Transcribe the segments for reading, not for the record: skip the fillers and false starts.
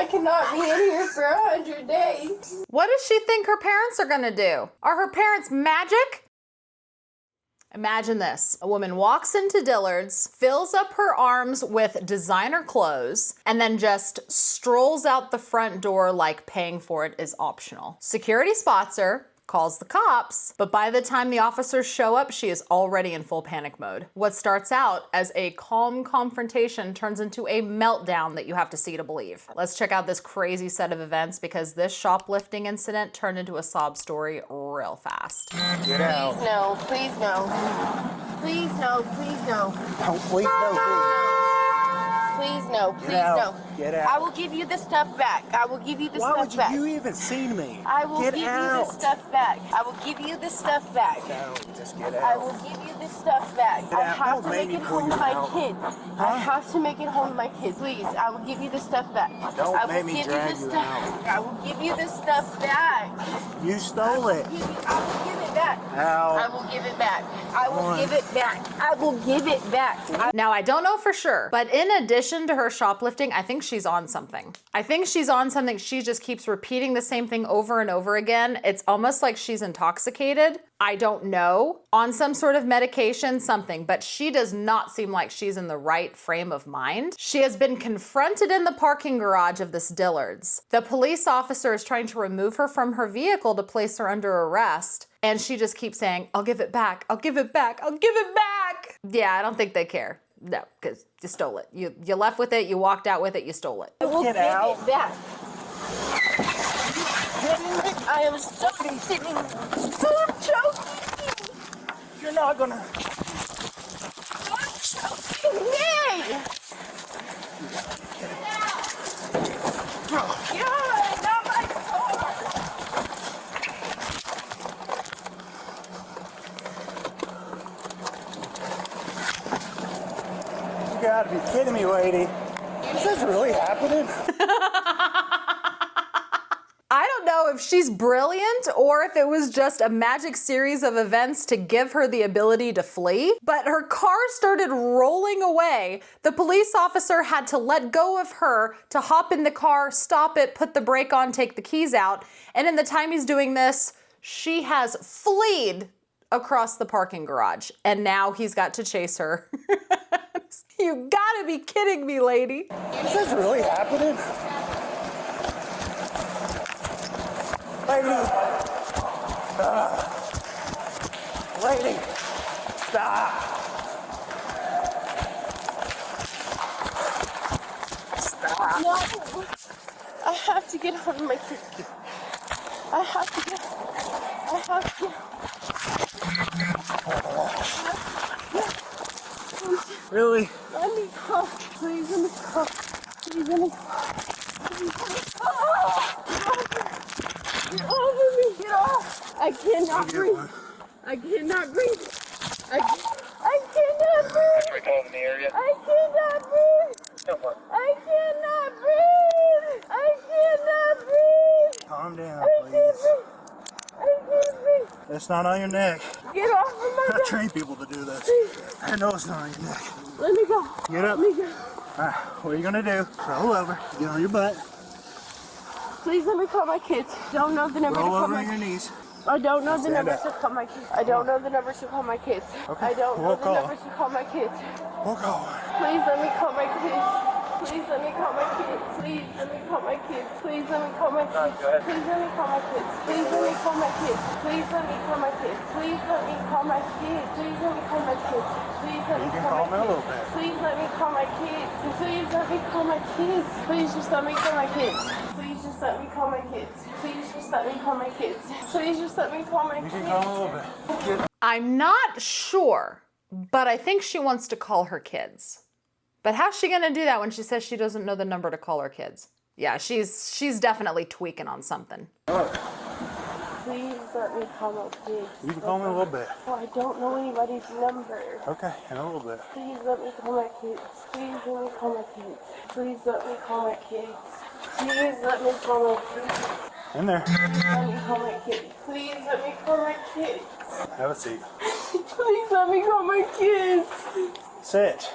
I cannot be in here for 100 days. What does she think her parents are gonna do? Are her parents magic? Imagine this. A woman walks into Dillard's, fills up her arms with designer clothes, and then just strolls out the front door like paying for it is optional. Security spots her, calls the cops, but by the time the officers show up, she is already in full panic mode. What starts out as a calm confrontation turns into a meltdown that you have to see to believe. Let's check out this crazy set of events because this shoplifting incident turned into a sob story real fast. Get out. Please no. Please no. Please no. Oh, please no. Please no. Please Get out. no. Get out. I will give you the stuff back. I will give you the Why stuff back. would you even see me? I will get give out. you the stuff back. I will give you the stuff back. No, just get out. I will give you the stuff back. Get I out. have Don't to make make me it pull home you to my out. kid. I have to make it home to my kid. Please, I will give you the stuff back. Don't I will make me give drag you the you stuff. out. I will give you the stuff back. You stole it. I will give it back. Ow. I will give it back. I will give it back. I will give it back. Now, I don't know for sure, but in addition to her shoplifting, I think she's on something. I think she's on something. She just keeps repeating the same thing over and over again. It's almost like she's intoxicated. I don't know. On some sort of medication, something, but she does not seem like she's in the right frame of mind. She has been confronted in the parking garage of this Dillard's. The police officer is trying to remove her from her vehicle to place her under arrest. And she just keeps saying, I'll give it back. I'll give it back. I'll give it back. Yeah, I don't think they care. No, because you stole it. You left with it, you walked out with it, you stole it. I will Get give out. it back. I am so sitting, so choking. You're not gonna. Choking me. God, not my car. You gotta be kidding me, lady. Is this really happening? I don't know if she's brilliant or if it was just a magic series of events to give her the ability to flee, but her car started rolling away. The police officer had to let go of her to hop in the car, stop it, put the brake on, take the keys out, and in the time he's doing this, she has fleed across the parking garage, and now he's got to chase her. You gotta be kidding me, lady. Is this really happening? Lady. Lady. Stop. Stop. No. I have to get hold of my kid. I have to get. I have to. Really? Let me go. Please let me go. Please let me go. Please let me go. Get off of me. Get off. I cannot breathe. I cannot breathe. I cannot breathe. We're calling the area. I cannot breathe. I cannot breathe. I cannot breathe. Calm down, I can't please. breathe. I can't breathe. It's not on your neck. Get off of my I back. train people to do this. I know it's not on your neck. Let me go. Get up. Let me go. Alright, what are you gonna do? Roll over. Get on your butt. Please let me call my kids. Don't know the number Roll to call over my on your knees. I don't know the Stand numbers up. to call my kids. I don't know the numbers to call my kids. Okay, I don't know we'll the call. numbers to call my kids. We'll go. Please let me call my kids. Please let me call my kids. Please let me call my kids. Please let me call my kids. Please let me call my kids. Please let me call my kids. Please let me call my kids. Please let me call my kids. Please let me call my kids. Please let me You can call call me a my little kids. bit. Please let me call my kids. Please let me call my kids. Please just let me call my kids. Please just let me call my kids. Please just let me call my kids. Please just let me call my You kids. can call a little bit. I'm not sure, but I think she wants to call her kids. But how's she gonna do that when she says she doesn't know the number to call her kids? Yeah, she's definitely tweaking on something. Please let me call my kids. You can call me a little bit. Oh, I don't know anybody's number. Okay, in a little bit. Please let me call my kids. Please let me call my kids. Please let me call my kids. Please let me call my kids. In there. Let me call my kids. Please let me call my kids. Have a seat. Please let me call my kids. Sit.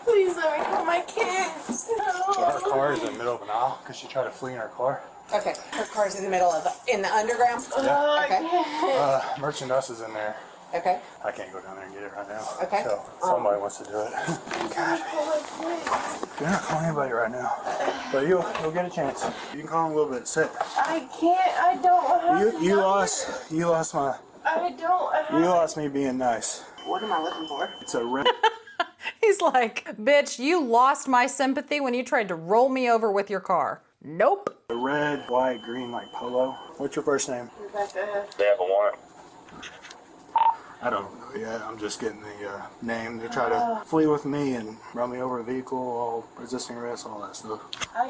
Please let me call my kids. So her car is in the middle of an aisle because she tried to flee in her car. Okay, her car's in the middle of in the underground. Yeah. Okay. Merchandise is in there. Okay. I can't go down there and get it right now. Okay. So somebody wants to do it. God. You're not calling anybody right now. But you'll get a chance. You can call him a little bit. Sit. I can't. I don't have. You lost my. I don't have. You lost me being nice. What am I looking for? It's a red. He's like, bitch, you lost my sympathy when you tried to roll me over with your car. Nope. A red, white, green like polo. What's your first name? Rebecca. They have a warrant. I don't know yet. I'm just getting the name. They try to flee with me and run me over a vehicle, all resisting arrest, all that stuff. I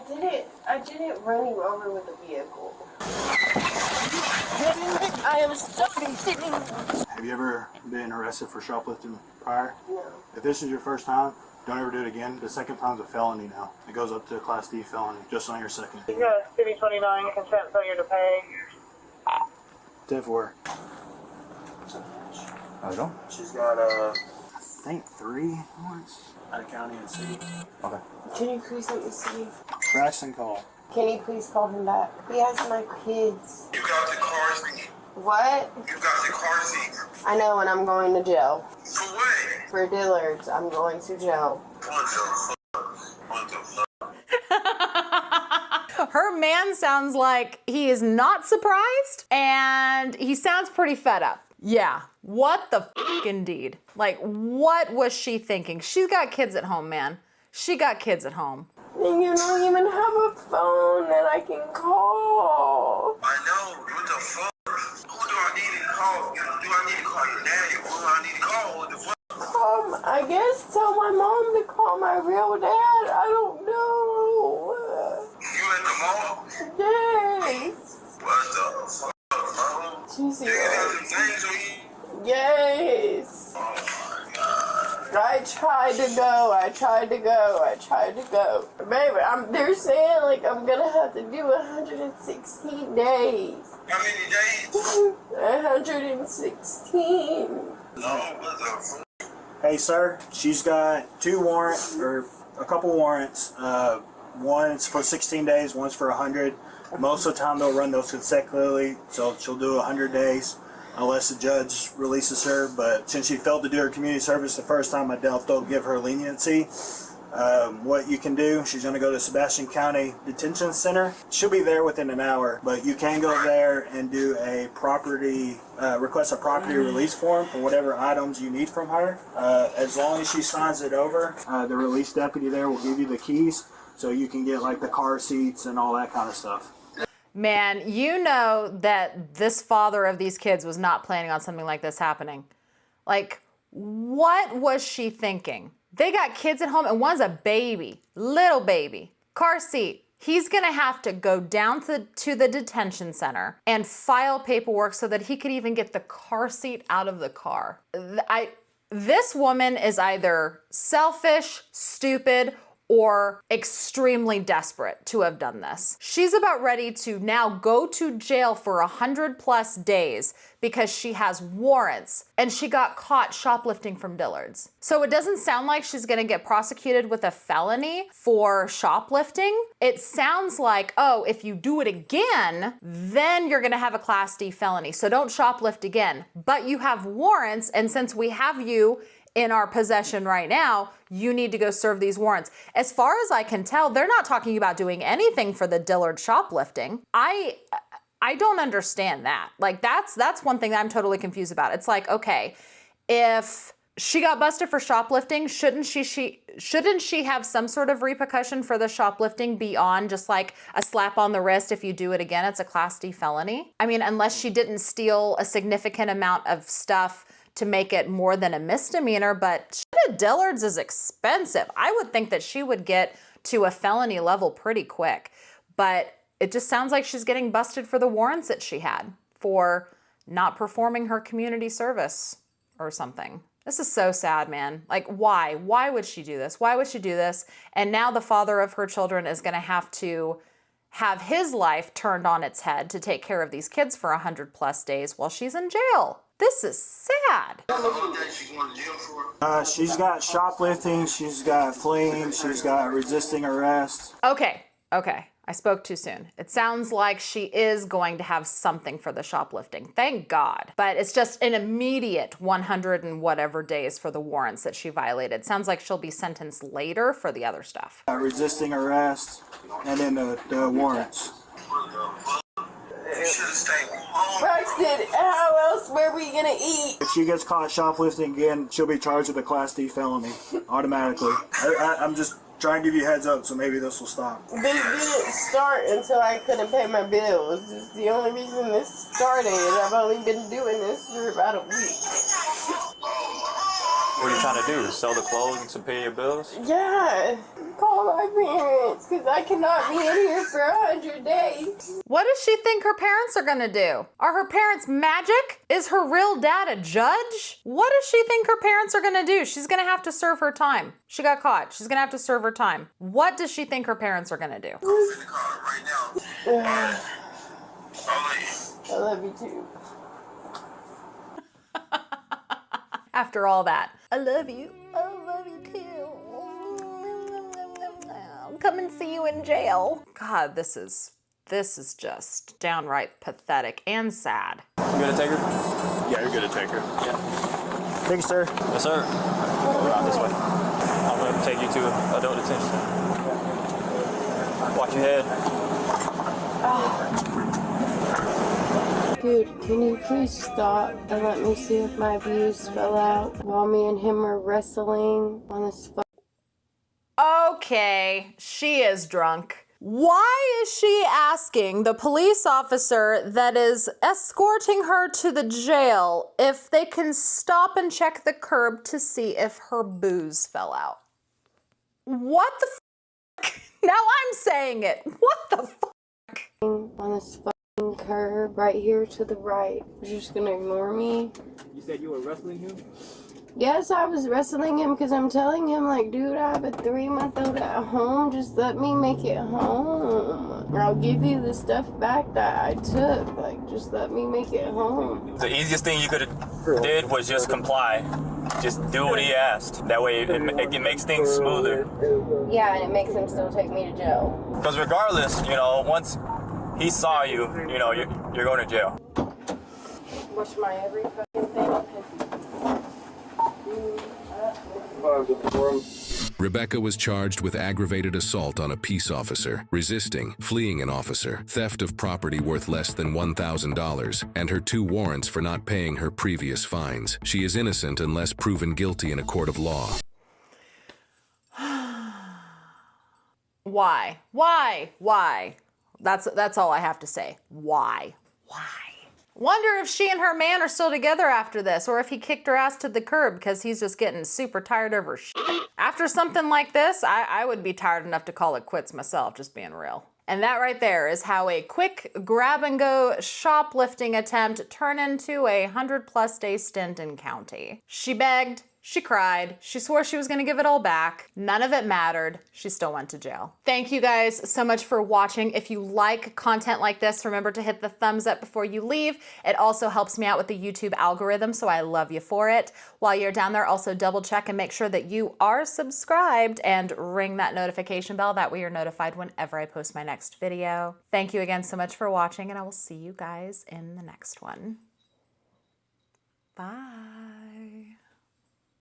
didn't run you over with a vehicle. I am sitting. Have you ever been arrested for shoplifting prior? No. If this is your first time, don't ever do it again. The second time's a felony now. It goes up to a Class D felony just on your second. Yeah, City 29, consent failure to pay. 10-4. I don't. She's got, I think 3 warrants out of county and city. Okay. Can you please let me see? Braxton call. Can you please call him back? He has my kids. You got the car seat. What? You got the car seat. I know, and I'm going to jail. For what? For Dillard's, I'm going to jail. What the fuck? What the fuck? Her man sounds like he is not surprised, and he sounds pretty fed up. Yeah, what the f indeed. Like, what was she thinking? She's got kids at home, man. She got kids at home. And you don't even have a phone that I can call. I know. What the fuck? Who do I need to call? Do I need to call your daddy? Who do I need to call? What the fuck? I guess tell my mom to call my real dad. I don't know. You at the mall? Yes. What the fuck, bro? Jesus. Nigga, there's some things on you. Yes. Oh my god. I tried to go. Baby, they're saying like I'm gonna have to do 116 days. How many days? 116. No, what the fuck? Hey, sir, she's got 2 warrants, or a couple warrants. One's for 16 days, one's for 100. Most of the time they'll run those consecutively, so she'll do 100 days unless the judge releases her. But since she failed to do her community service the first time, I doubt they'll give her leniency. What you can do, she's going to go to Sebastian County Detention Center. She'll be there within an hour, but you can go there and do a request a property release form for whatever items you need from her. As long as she signs it over, the release deputy there will give you the keys so you can get like the car seats and all that kind of stuff. Man, you know that this father of these kids was not planning on something like this happening. Like, what was she thinking? They got kids at home, and one's a baby, little baby, car seat. He's gonna have to go down to the detention center and file paperwork so that he could even get the car seat out of the car. This woman is either selfish, stupid, or extremely desperate to have done this. She's about ready to now go to jail for 100+ days because she has warrants and she got caught shoplifting from Dillard's. So it doesn't sound like she's gonna get prosecuted with a felony for shoplifting. It sounds like, oh, if you do it again, then you're gonna have a Class D felony. So don't shoplift again, but you have warrants, and since we have you in our possession right now, you need to go serve these warrants. As far as I can tell, they're not talking about doing anything for the Dillard shoplifting. I don't understand that. Like, that's one thing that I'm totally confused about. It's like, okay, if she got busted for shoplifting, shouldn't she have some sort of repercussion for the shoplifting beyond just like a slap on the wrist? If you do it again, it's a Class D felony. I mean, unless she didn't steal a significant amount of stuff to make it more than a misdemeanor, but shit at Dillard's is expensive. I would think that she would get to a felony level pretty quick, but it just sounds like she's getting busted for the warrants that she had for not performing her community service or something. This is so sad, man. Like, why? Why would she do this? Why would she do this? And now the father of her children is gonna have to have his life turned on its head to take care of these kids for 100+ days while she's in jail. This is sad. What day she going to jail for? She's got shoplifting, she's got fleeing, she's got resisting arrest. Okay. I spoke too soon. It sounds like she is going to have something for the shoplifting. Thank God. But it's just an immediate 100 and whatever days for the warrants that she violated. Sounds like she'll be sentenced later for the other stuff. Resisting arrest, and then the warrants. You should have stayed home. Braxton, how else were we gonna eat? If she gets caught shoplifting again, she'll be charged with a Class D felony automatically. I'm just trying to give you a heads up, so maybe this will stop. This didn't start until I couldn't pay my bills. This is the only reason this started. I've only been doing this for about a week. What are you trying to do? Sell the clothes to pay your bills? Yeah, call my parents, because I cannot be in here for 100 days. What does she think her parents are gonna do? Are her parents magic? Is her real dad a judge? What does she think her parents are gonna do? She's gonna have to serve her time. She got caught. She's gonna have to serve her time. What does she think her parents are gonna do? I'm in the car right now. I love you too. After all that, I love you. I love you too. I'll come and see you in jail. God, this is just downright pathetic and sad. You gonna take her? Yeah, you're good to take her. Yeah. Thank you, sir. Yes, sir. Around this way. I'm gonna take you to adult detention. Watch your head. Dude, can you please stop and let me see if my views fell out while me and him were wrestling on this Okay, she is drunk. Why is she asking the police officer that is escorting her to the jail if they can stop and check the curb to see if her booze fell out? What the fuck? Now I'm saying it. What the fuck? on this fucking curb right here to the right. You're just gonna ignore me? You said you were wrestling him? Yes, I was wrestling him because I'm telling him, like, dude, I have a 3-month-old at home. Just let me make it home. I'll give you the stuff back that I took. Like, just let me make it home. The easiest thing you could have did was just comply. Just do what he asked. That way it makes things smoother. Yeah, and it makes him still take me to jail. Because regardless, you know, once he saw you, you know, you're going to jail. Watch my every fucking thing. Rebecca was charged with aggravated assault on a peace officer, resisting, fleeing an officer, theft of property worth less than $1,000, and her 2 warrants for not paying her previous fines. She is innocent unless proven guilty in a court of law. Why? Why? That's all I have to say. Why? Wonder if she and her man are still together after this, or if he kicked her ass to the curb because he's just getting super tired of her shit. After something like this, I would be tired enough to call it quits myself, just being real. And that right there is how a quick grab-and-go shoplifting attempt turned into a 100+ day stint in county. She begged, she cried, she swore she was gonna give it all back. None of it mattered. She still went to jail. Thank you guys so much for watching. If you like content like this, remember to hit the thumbs up before you leave. It also helps me out with the YouTube algorithm, so I love you for it. While you're down there, also double check and make sure that you are subscribed and ring that notification bell. That way you're notified whenever I post my next video. Thank you again so much for watching, and I will see you guys in the next one.